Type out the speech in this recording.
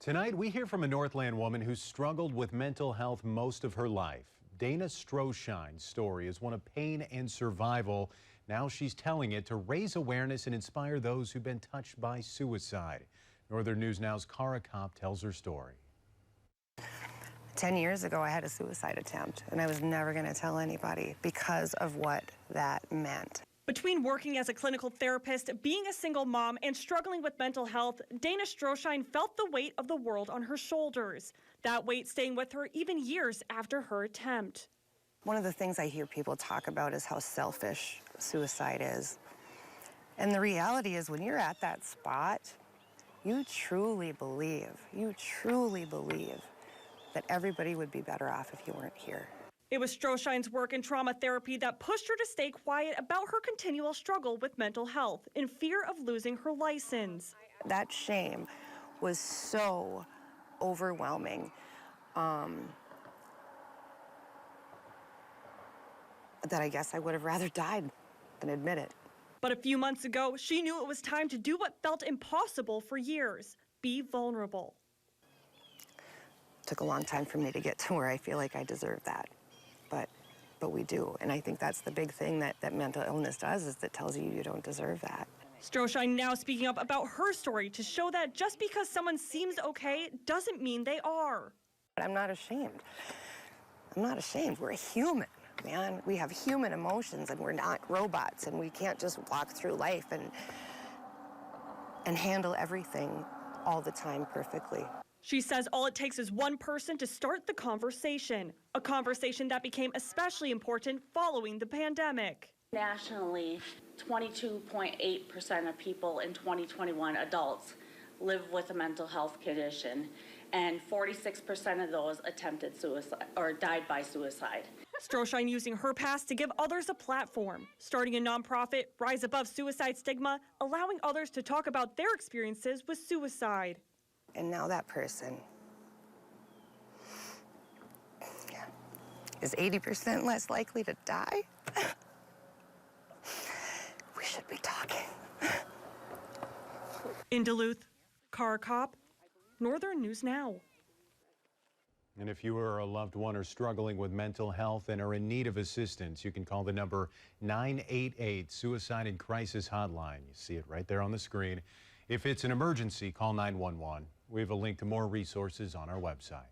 Tonight, we hear from a Northland woman who struggled with mental health most of her life. Dana Stroshine's story is one of pain and survival. Now she's telling it to raise awareness and inspire those who've been touched by suicide. Northern News Now's Cara Kopp tells her story. 10 years ago, I had a suicide attempt, and I was never going to tell anybody because of what that meant. Between working as a clinical therapist, being a single mom, and struggling with mental health, Dana Stroshine felt the weight of the world on her shoulders. That weight staying with her even years after her attempt. One of the things I hear people talk about is how selfish suicide is. And the reality is when you're at that spot, you truly believe that everybody would be better off if you weren't here. It was Stroshine's work in trauma therapy that pushed her to stay quiet about her continual struggle with mental health in fear of losing her license. That shame was so overwhelming that I guess I would have rather died than admit it. But a few months ago, she knew it was time to do what felt impossible for years, be vulnerable. It took a long time for me to get to where I feel like I deserve that. But we do, and I think that's the big thing that mental illness does, is that tells you you don't deserve that. Stroshine now speaking up about her story to show that just because someone seems okay doesn't mean they are. But I'm not ashamed. I'm not ashamed. We're human, man. We have human emotions, and we're not robots, and we can't just walk through life and handle everything all the time perfectly. She says all it takes is one person to start the conversation, a conversation that became especially important following the pandemic. Nationally, 22.8% of people in 2021 adults live with a mental health condition, and 46% of those attempted suicide or died by suicide. Stroshine using her past to give others a platform, starting a nonprofit, Rise Above Suicide Stigma, allowing others to talk about their experiences with suicide. And now that person is 80% less likely to die. We should be talking. In Duluth, Cara Kopp, Northern News Now. And if you are a loved one or struggling with mental health and are in need of assistance, you can call the number 988 Suicide and Crisis Hotline. You see it right there on the screen. If it's an emergency, call 911. We have a link to more resources on our website.